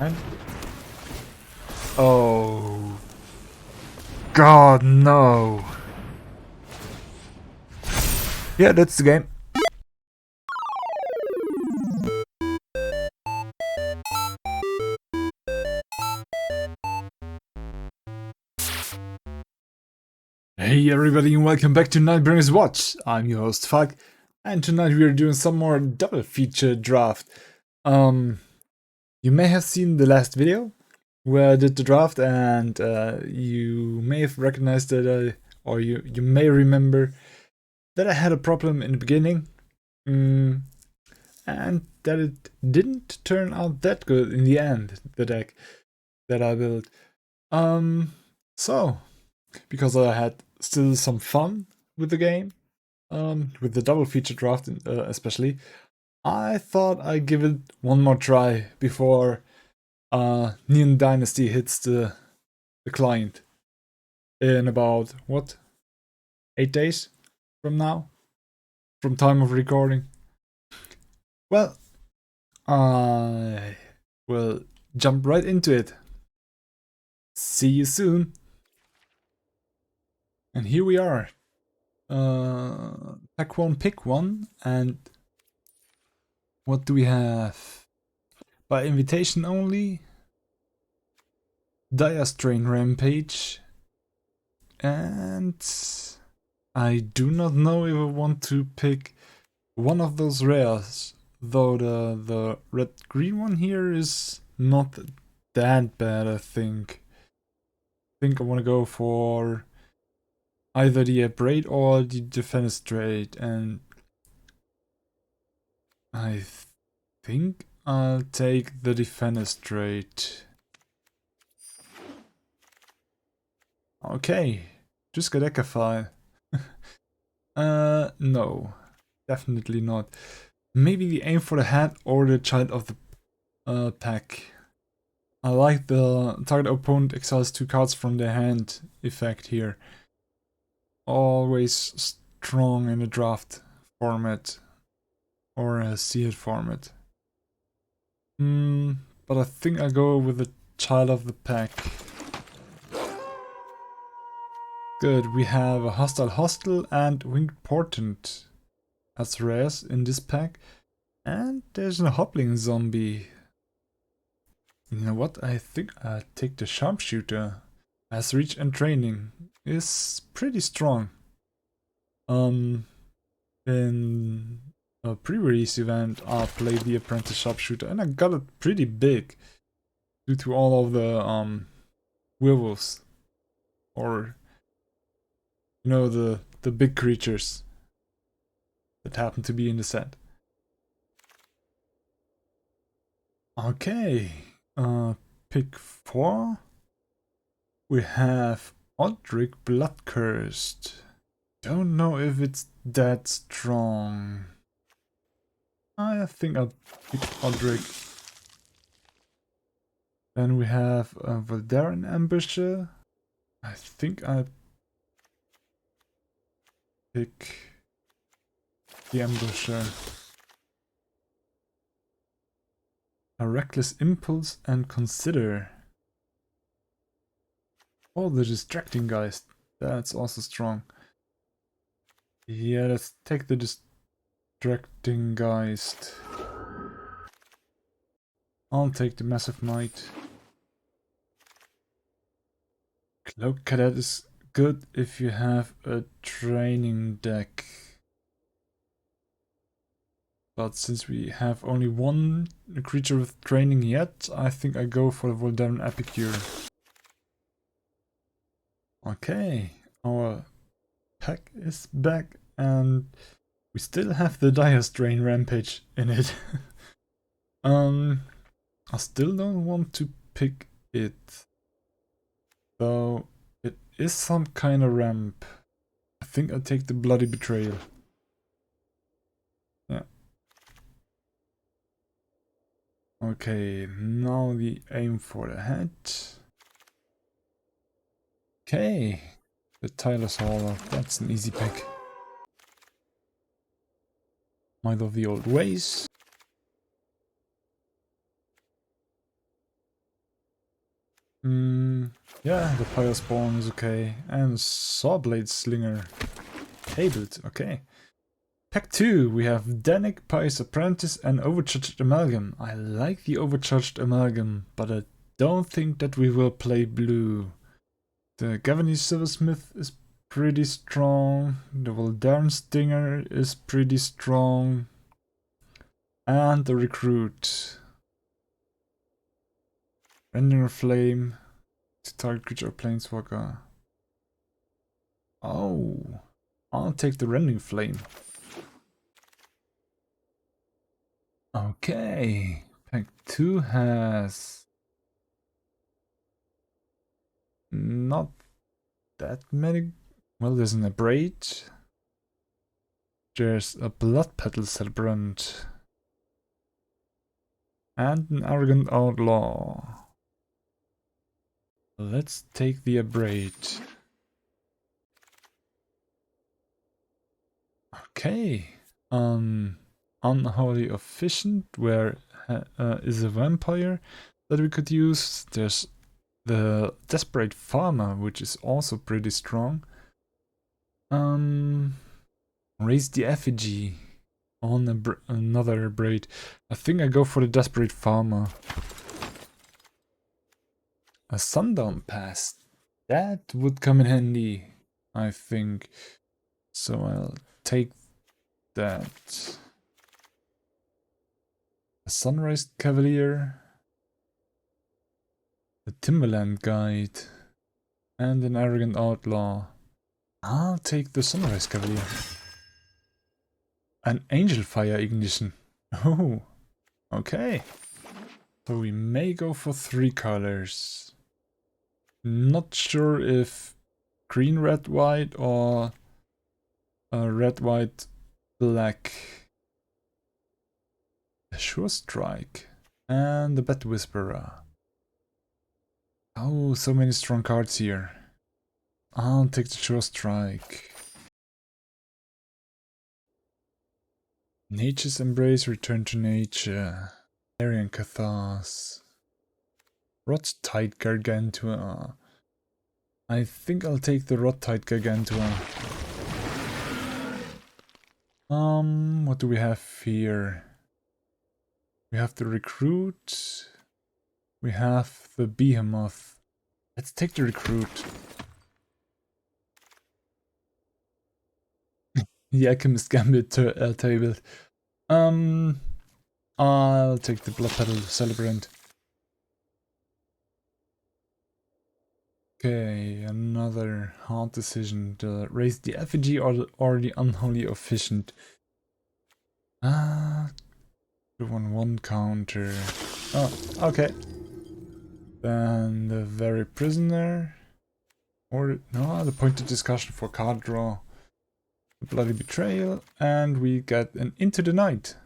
And oh God, no. Yeah, that's the game. Hey everybody and welcome back to Nightbringers Watch. I'm your host Fuck, and tonight we are doing some more double feature draft. You may have seen the last video where I did the draft, and you may have recognized that or you may remember that I had a problem in the beginning, and that it didn't turn out that good in the end, the deck that I built. So because I had still some fun with the game, with the double feature draft especially, I thought I'd give it one more try before Neon Dynasty hits the client in about, what, 8 days from now? From time of recording. Well, I will jump right into it. See you soon. And here we are. Pack one, pick one, and what do we have? By invitation only, Dire Strain Rampage, and I do not know if I want to pick one of those rares, though the red-green one here is not that bad, I think. I think I want to go for either the Abrade or the Defenestrate, and I think I'll take the Defenestrate. Okay, just got Ekafile. No, definitely not. Maybe the Aim for the Hat or the Child of the pack. I like the target opponent exiles 2 cards from their hand effect here. Always strong in a draft format or a sealed format. But I think I'll go with the Child of the Pack. Good, we have a Hostile and Winged Portent as rares in this pack. And there's a Hoppling Zombie. You know what? I think I'll take the Sharpshooter, as reach and training is pretty strong. In a pre-release event, I played the Apprentice Sharpshooter and I got it pretty big due to all of the werewolves, or you know, the big creatures that happen to be in the set. Okay, pick 4. We have Odric Bloodcursed. Don't know if it's that strong. I think I'll pick Odric. Then we have a Valdaran Ambusher. I think I'll pick the Ambusher. A Reckless Impulse and Consider. Oh, the Distracting Geist. That's also strong. Yeah, let's take the Distracting Geist. I'll take the Massive Might. Cloak Cadet is good if you have a training deck. But since we have only one creature with training yet, I think I go for the Voldaran Epicure. Okay, our pack is back and we still have the Dire Strain Rampage in it. I still don't want to pick it, though it is some kind of ramp. I think I'll take the Bloody Betrayal. Yeah. Okay, now the Aim for the Head. Okay, the Tireless Hauler, that's an easy pick. Might of the Old Ways. Yeah, the Pyre Spawn is okay. And Sawblade Slinger. Tabled, okay. Pack 2, we have Danik, Pyre's Apprentice, and Overcharged Amalgam. I like the Overcharged Amalgam, but I don't think that we will play blue. The Gavany Silversmith is pretty strong. The Voldarn Stinger is pretty strong. And the Recruit. Rending Flame to target creature or planeswalker. Oh, I'll take the Rending Flame. Okay, pack 2 has not that many. Well, there's an Abrade. There's a Blood Petal Celebrant. And an Arrogant Outlaw. Let's take the Abrade. Okay. Unholy Efficient, where is a vampire that we could use. There's the Desperate Farmer, which is also pretty strong. Raise the Effigy on another Braid. I think I go for the Desperate Farmer. A Sundown Pass. That would come in handy, I think. So I'll take that. A Sunrise Cavalier. A Timberland Guide. And an Arrogant Outlaw. I'll take the Sunrise Cavalier. An Angel Fire Ignition. Oh, okay. So we may go for 3 colors. Not sure if green, red, white or red, white, black. A Sure Strike and the Bat Whisperer. Oh, so many strong cards here. I'll take the Sure Strike. Nature's Embrace, Return to Nature. Arian Cathars. Rot-Tide Gargantua. I think I'll take the Rot-Tide Gargantua. What do we have here? We have the Recruit. We have the Behemoth. Let's take the Recruit. The Alchemist Gambit table. I'll take the Blood Petal Celebrant. Okay, another hard decision. Raise the Effigy or the Unholy Efficient. Ah, 2-1-1 counter. Oh, okay. Then the Very Prisoner. Or, no, the Pointed Discussion for card draw. The Bloody Betrayal. And we get an Into the Night.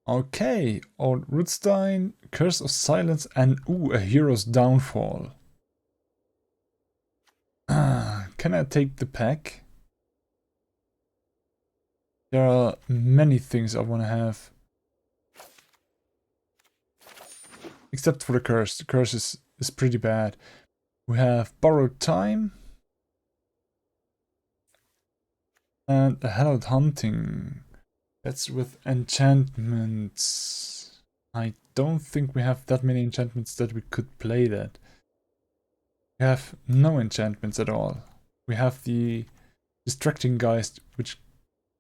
Okay, Old Rootstein, Curse of Silence, and a Hero's Downfall. Can I take the pack? There are many things I want to have. Except for the Curse. The Curse is pretty bad. We have Borrowed Time. And the Hallowed Hunting. That's with enchantments. I don't think we have that many enchantments that we could play that. We have no enchantments at all. We have the Distracting Geist, which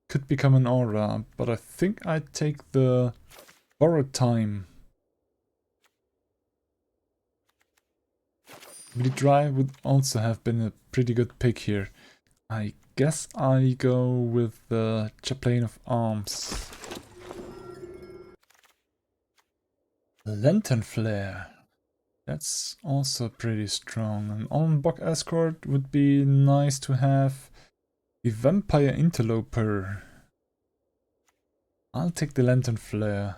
could become an aura, but I think I'd take the Borrowed Time. Bleed Dry would also have been a pretty good pick here. I guess I go with the Chaplain of Arms. Lantern Flare. That's also pretty strong. An on-block escort would be nice to have. The Vampire Interloper. I'll take the Lantern Flare.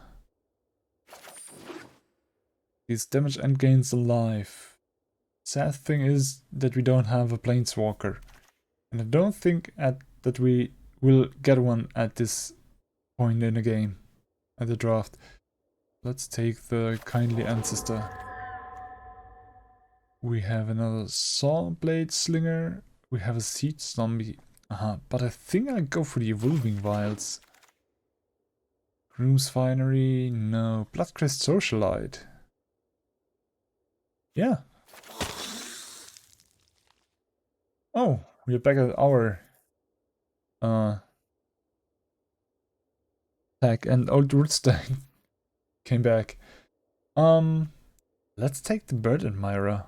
Deals damage and gains a life. Sad thing is that we don't have a Planeswalker. And I don't think that we will get one at this point in the game, at the draft. Let's take the kindly ancestor. We have another saw blade slinger. We have a siege zombie. But I think I'll go for the evolving wilds. Groom's Finery, no. Bloodcrest Socialite. Yeah. Oh, we're back at our pack, and old Rootstein came back. Let's take the Bird Admirer.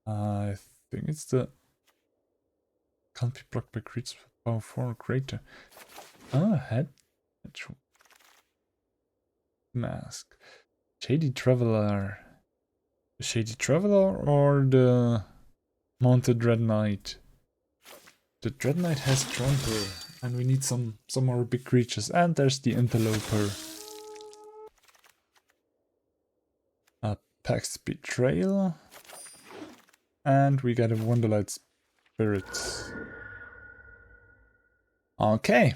I think it's the... Can't be blocked by creatures with power 4 or greater. Head mask. Shady Traveler. The Shady Traveler or the Mounted Dread Knight? The Dread Knight has Trample, and we need some more big creatures. And there's the Interloper. Pax Betrayal. And we got a Wonderlight Spirit. Okay.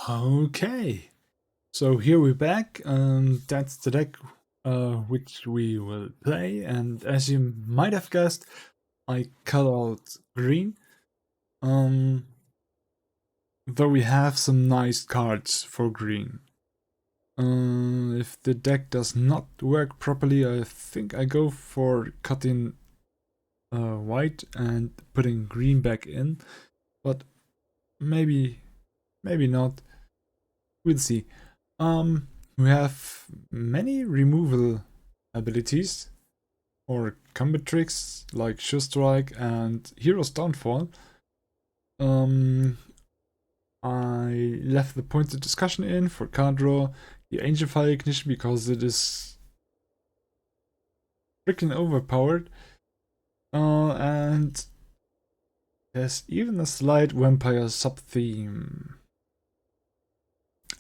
Okay. So here we're back. That's the deck which we will play. And as you might have guessed, I cut out green. Though we have some nice cards for green. If the deck does not work properly, I think I go for cutting white and putting green back in, but maybe not. We'll see. We have many removal abilities or combat tricks like Sure Strike and Hero's Downfall. I left the pointed discussion in for card draw, the Angel Fire Ignition because it is freaking overpowered. And there's even a slight vampire sub-theme.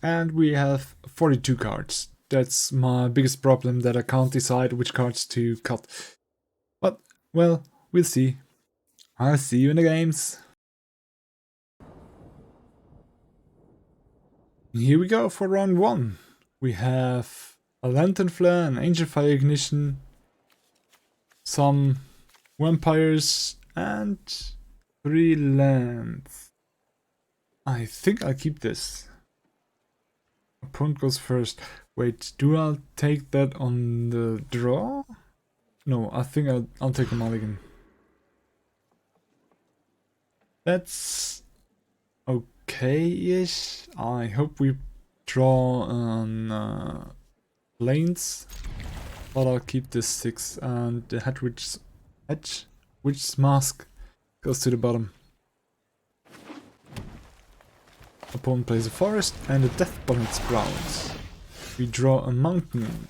And we have 42 cards. That's my biggest problem, that I can't decide which cards to cut. But, well, we'll see. I'll see you in the games. Here we go for round 1. We have a Lantern Flare, an Angel Fire Ignition, some vampires, and 3 lands. I think I'll keep this. Opponent goes first. Wait, do I take that on the draw? No, I think I'll take a mulligan. That's okay-ish. I hope we draw on lanes, but I'll keep this 6, and the Hedge Witch's Mask goes to the bottom. Opponent plays a forest and a Death Bonnet sprouts. We draw a mountain.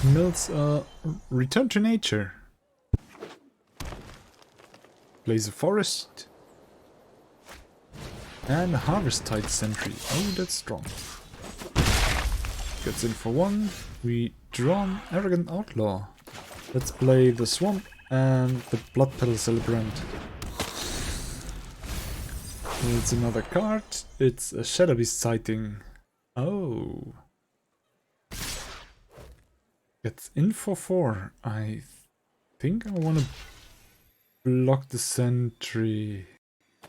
Mills Return to Nature. Plays a forest. And a Harvest Tide Sentry. Oh, that's strong. Gets in for 1. We draw an Arrogant Outlaw. Let's play the Swamp and the Blood Petal Celebrant. It's another card. It's a Shadow Beast Sighting. Oh. Gets in for 4. I think I want to block the sentry.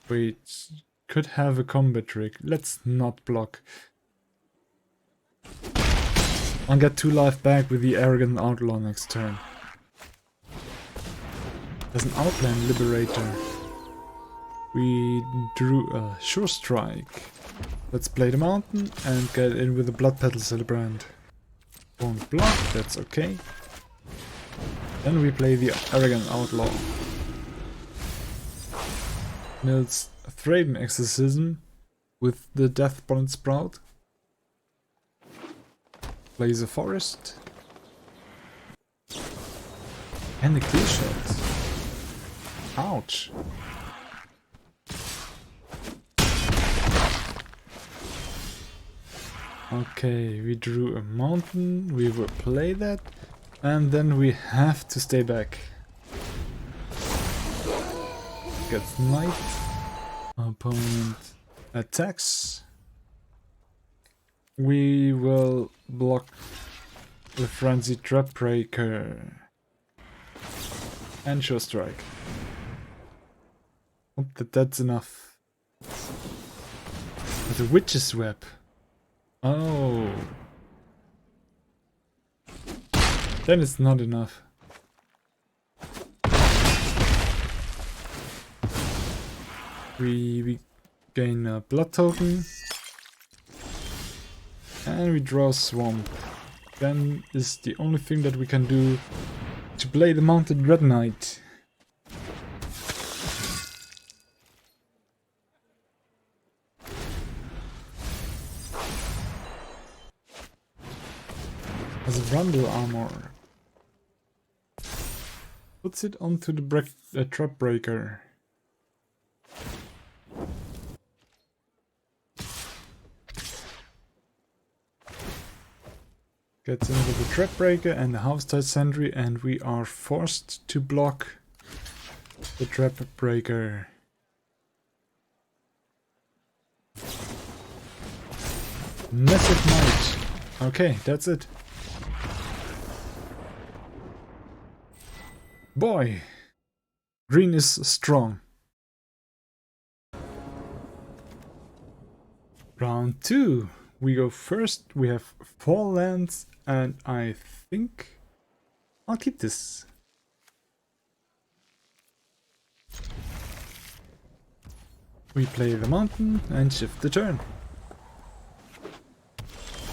Wait, could have a combat trick. Let's not block. I'll get 2 life back with the Arrogant Outlaw next turn. There's an Outland Liberator. We drew a Sure Strike. Let's play the mountain and get in with the Blood Petal Celebrant. Won't block, that's okay. Then we play the Arrogant Outlaw. Mills Thraben Exorcism with the Death Bonnet Sprout. Plays a forest. And a Clear Shot. Ouch. Okay, we drew a mountain, we will play that, and then we have to stay back. gets knight. Opponent attacks. We will block the Frenzied Trap Breaker. And Sure Strike. Hope that that's enough. The Witch's Web. Oh. Then it's not enough. We gain a blood token. And we draw Swamp. Then is the only thing that we can do to play the Mounted Red Knight. As a Brundle armor. Puts it onto the Trap Breaker. Gets into the Trap Breaker and the House-Tide Sentry, and we are forced to block the Trap Breaker. Massive Knight. Okay, that's it. Boy, green is strong. Round 2. We go first. We have 4 lands, and I think I'll keep this. We play the mountain and shift the turn.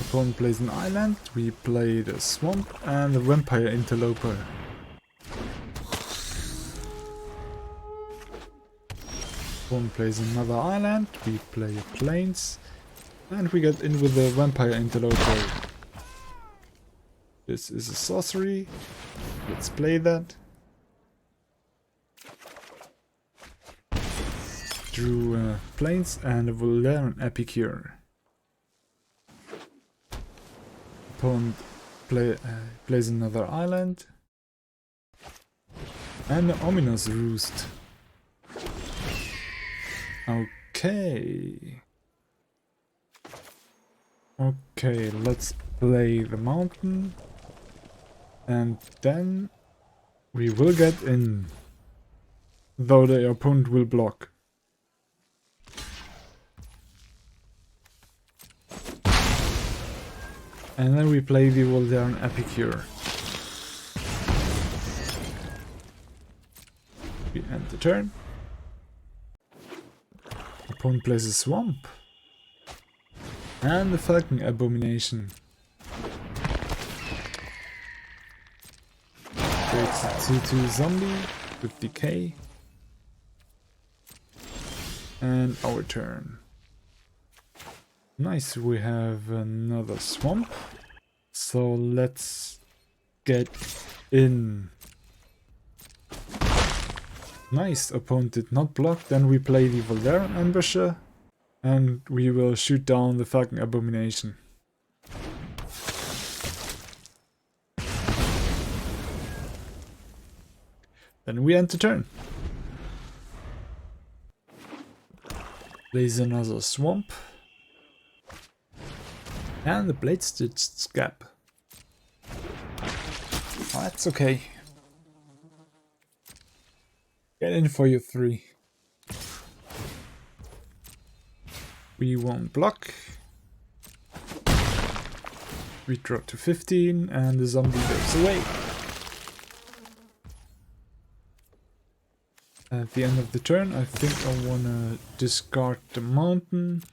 Opponent plays an island. We play the swamp and the vampire interloper. Opponent plays another island. We play plains. And we get in with the vampire interloper. This is a sorcery. Let's play that. Drew plains and a Valerian Epicure. Opponent plays another island. And an ominous roost. Okay. Okay, let's play the mountain. And then we will get in. Though the opponent will block. And then we play the Valerian Epicure. We end the turn. Opponent plays a swamp. And the Falcon Abomination. Creates a 2/2 zombie with decay. And our turn. Nice, we have another swamp. So let's get in. Nice, opponent did not block. Then we play the Valerian Ambusher. And we will shoot down the Falcon Abomination. Then we end the turn. Plays another swamp. And the Blade Stitched Scab. Oh, that's okay. Get in for your 3. We won't block. We drop to 15 and the zombie goes away. At the end of the turn, I think I wanna discard the mountain.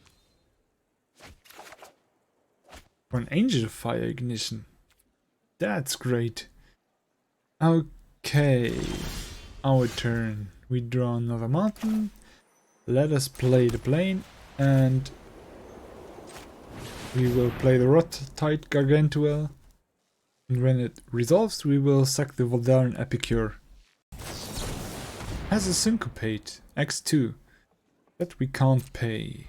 For an Angel of Fire Ignition. That's great. Okay. Our turn. We draw another mountain. Let us play the plane. And we will play the Rot-Tide Gargantua. And when it resolves, we will sack the Valerian Epicure. Has a Syncopate, X2, that we can't pay.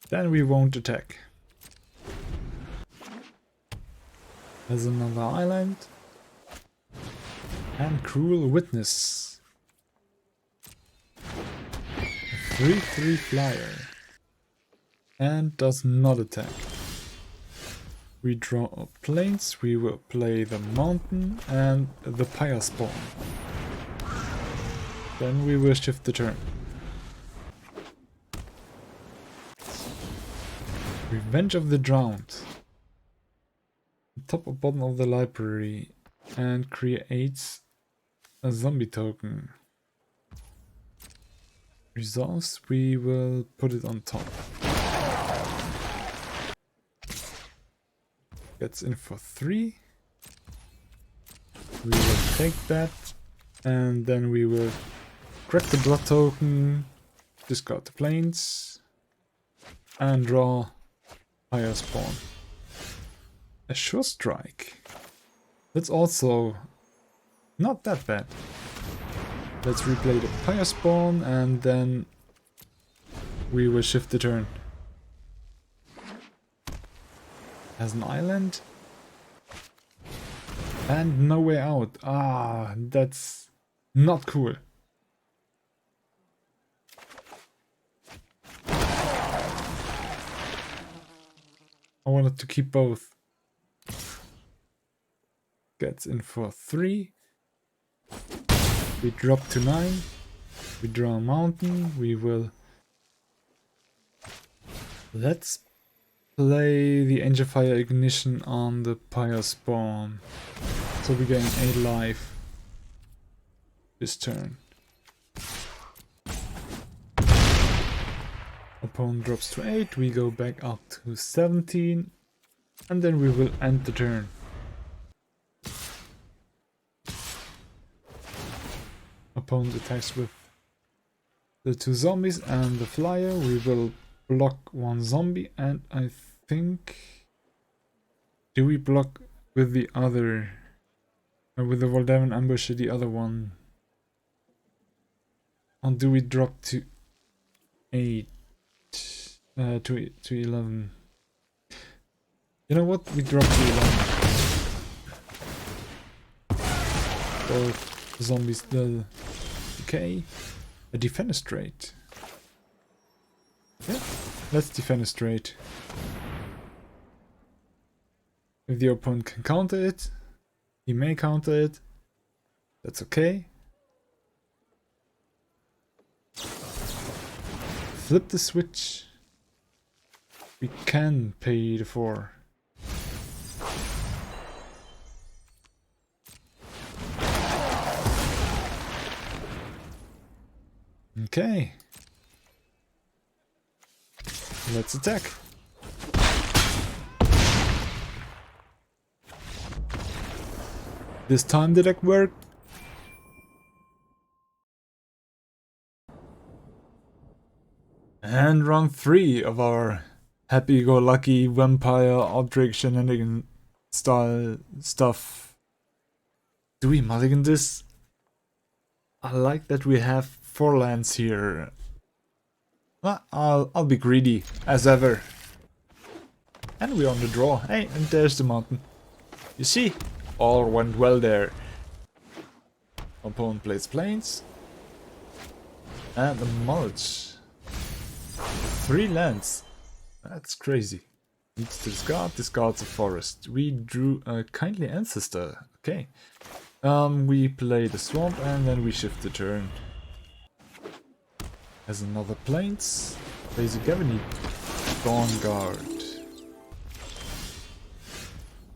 Then we won't attack. Has another island. And Cruel Witness. A 3/3 flyer. And does not attack. We draw up planes, we will play the mountain and the pyre spawn. Then we will shift the turn. Revenge of the Drowned. Top or bottom of the library and creates a zombie token. Resolves, we will put it on top. Gets in for 3. We will take that and then we will grab the blood token, discard the planes and draw Fire Spawn. A Sure Strike. That's also not that bad. Let's replay the Fire Spawn and then we will shift the turn. Has an island. And no way out. Ah, that's not cool. I wanted to keep both. Gets in for 3. We drop to 9. We draw a mountain. We will... Let's play the Angel Fire Ignition on the Pyre Spawn. So we gain 8 life this turn. Opponent drops to 8, we go back up to 17 and then we will end the turn. Opponent attacks with the 2 zombies and the flyer. We will block 1 zombie and I think... Do we block with the other... with the Voldemon Ambush the other one? Or do we drop to 8? To 11. You know what? We drop to 11. Both zombies still decay. A Defenestrate. Yeah, let's Defenestrate. If the opponent can counter it, he may counter it. That's okay. Flip the switch. We can pay the 4. Okay. Let's attack. This time the deck worked. And round 3 of our happy-go-lucky vampire Outbreak shenanigan style stuff. Do we mulligan this? I like that we have 4 lands here. I'll be greedy, as ever. And we're on the draw. Hey, and there's the mountain. You see? All went well there. Opponent plays plains. And a mulch. 3 lands. That's crazy. Needs to discards a forest. We drew a Kindly Ancestor. Okay. We play the swamp and then we shift the turn. Has another plains. Plays a Gavany Dawn Guard.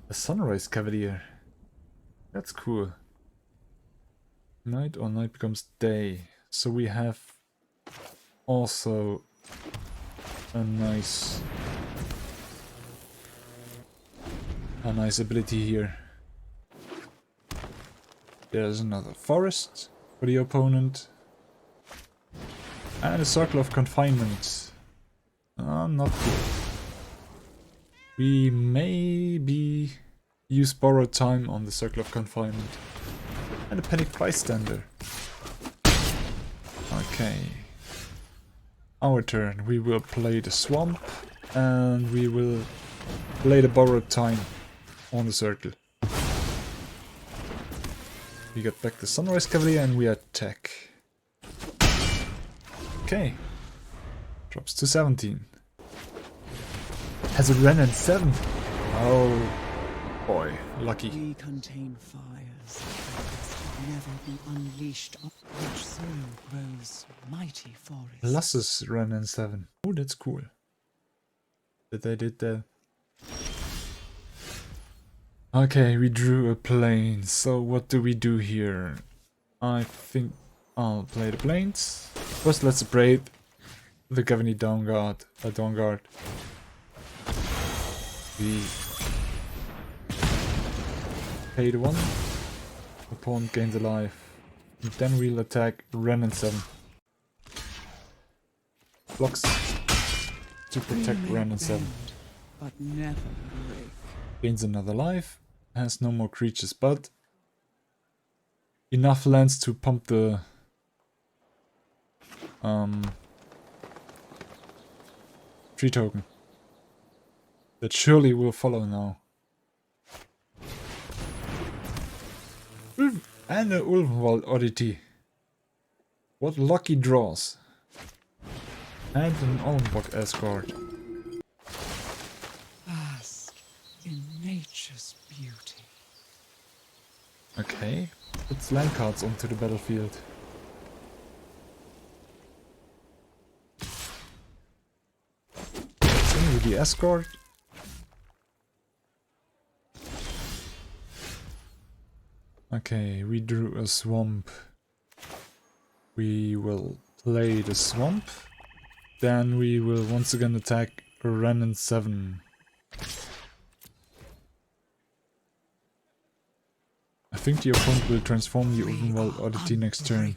A Sunrise Cavalier. That's cool. Night or night becomes day. So we have also a nice ability here. There's another forest for the opponent. And a Circle of Confinement. Not good. We maybe use Borrowed Time on the Circle of Confinement. And a Panic Bystander. Okay. Our turn. We will play the Swamp. And we will play the Borrowed Time on the circle. We got back the Sunrise Cavalier and we attack. Okay. Drops to 17. Has a Ren and 7. Oh boy, lucky. We contain fires that never be unleashed on which soil grows mighty forests. Lussus Ren and 7. Oh, that's cool. That they did that. Okay, we drew a plane. So what do we do here? I think I'll play the planes. First, let's upgrade the Gavany Dawn Guard. We pay the 1. Opponent gains a life. And then we'll attack Ren and 7. Blocks to protect Ren and 7. But never break. Gains another life. Has no more creatures, but enough lands to pump the tree token. That surely will follow now. And an Ulvenwald Oddity. What lucky draws. And an Olmbock Escort. Bask in nature's beauty. Okay, puts land cards onto the battlefield. In with the Escort. Okay, we drew a swamp. We will play the swamp. Then we will once again attack Ren and 7. I think the opponent will transform the Ulvenwald Oddity next turn.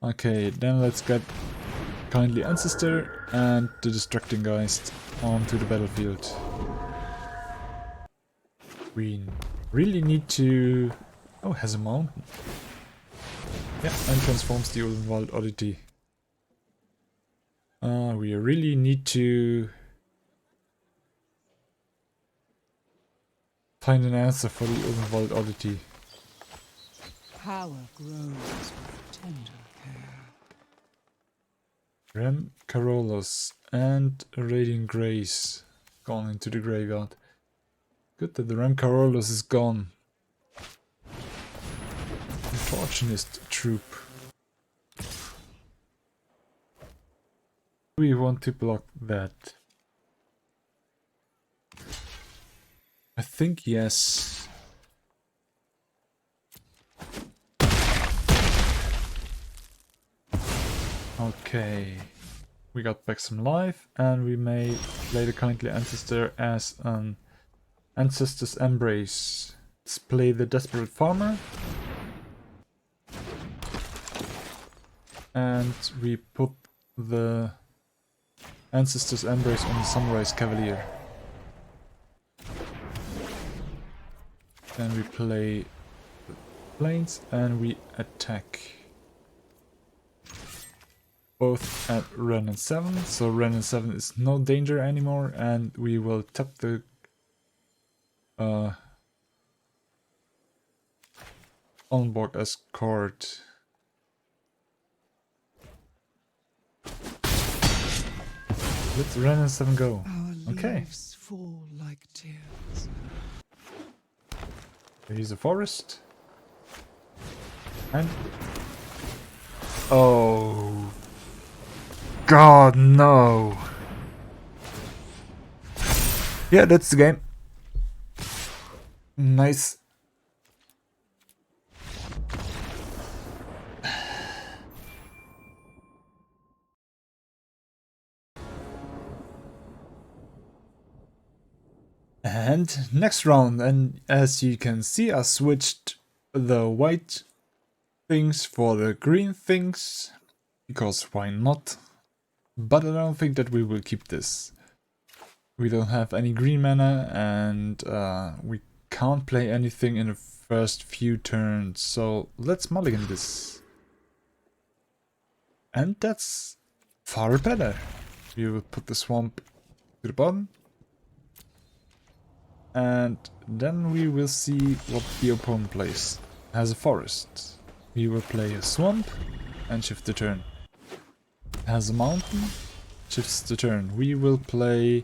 Okay, then let's get Kindly Ancestor and the Destructing Geist onto the battlefield. We really need to... Oh, has a mountain. Yeah, and transforms the Ulvenwald Oddity. We really need to find an answer for the Ulvenwald Oddity. Power grows with tender care. Rem Carolus and a Radiant Grace gone into the graveyard. Good that the Rem Carolus is gone. Unfortunate troop. We want to block that. I think yes. Okay. We got back some life and we may play the Kindly Ancestor as an Ancestor's Embrace. Let's play the Desperate Farmer. And we put the Ancestor's Embrace on the Sunrise Cavalier. Then we play the planes and we attack. Both at Ren and 7, so Ren and 7 is no danger anymore, and we will tap the Olmbock Escort. Let Ren and 7 go. Our Okay. leaves fall like tears. Here's a forest. And... Oh... God, no! Yeah, that's the game. Nice. And next round, and as you can see, I switched the white things for the green things, because why not? But I don't think that we will keep this. We don't have any green mana, and we can't play anything in the first few turns, so let's mulligan this. And that's far better. We will put the swamp to the bottom. And then we will see what the opponent plays. has a forest. We will play a swamp and shift the turn. Has a mountain, shifts the turn. We will play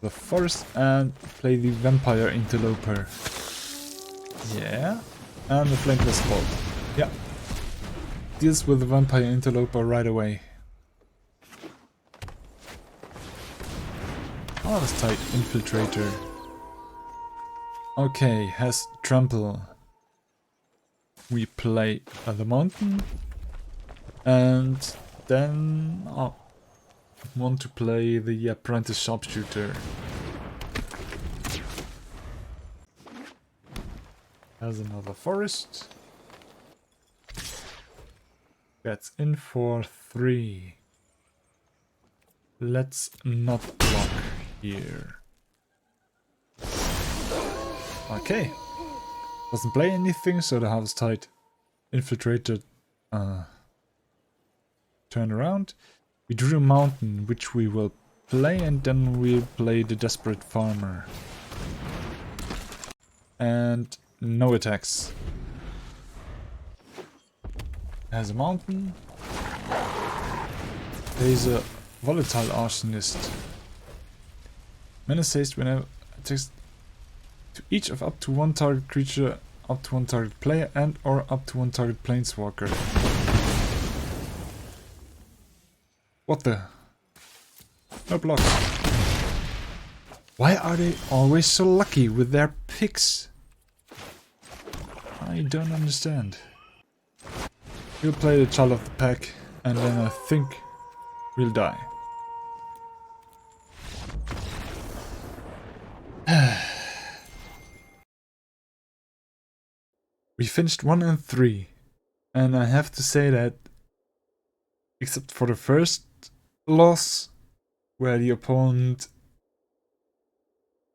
the forest and play the vampire interloper. Yeah. And the flameless bolt. Yeah. Deals with the vampire interloper right away. Oh, that's tight. Infiltrator. Okay, has trample. We play the mountain. And then want to play the apprentice sharpshooter. Has another forest. Gets in for 3. Let's not block here. Okay. Doesn't play anything, so the house tight. Infiltrated. Turn around. We drew a mountain, which we will play, and then we'll play the desperate farmer. And no attacks. Has a mountain. There's a volatile arsonist. Menace haste whenever attacks to each of up to 1 target creature, up to 1 target player, and or up to 1 target planeswalker. What the? No blocks. Why are they always so lucky with their picks? I don't understand. We'll play the child of the pack, and then I think we'll die. We finished 1 and 3, and I have to say that, except for the first loss, where the opponent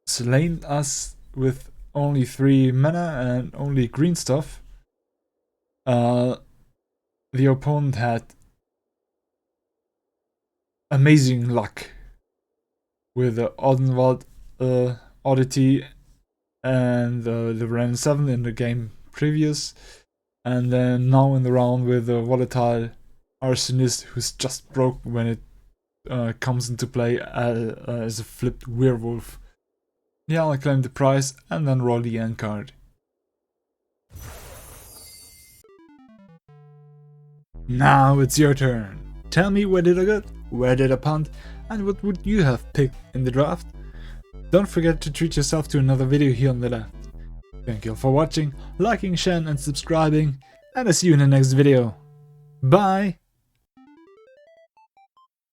slain us with only 3 mana and only green stuff, the opponent had amazing luck with the Odenwald Oddity and the Ren 7 in the game previous, and then now in the round with the volatile arsonist who's just broke when it comes into play as a flipped werewolf. Yeah, I'll claim the prize and then roll the end card. Now it's your turn. Tell me, where did I go, where did I punt, and what would you have picked in the draft? Don't forget to treat yourself to another video here on the left. Thank you all for watching, liking, sharing and subscribing, and I'll see you in the next video. Bye!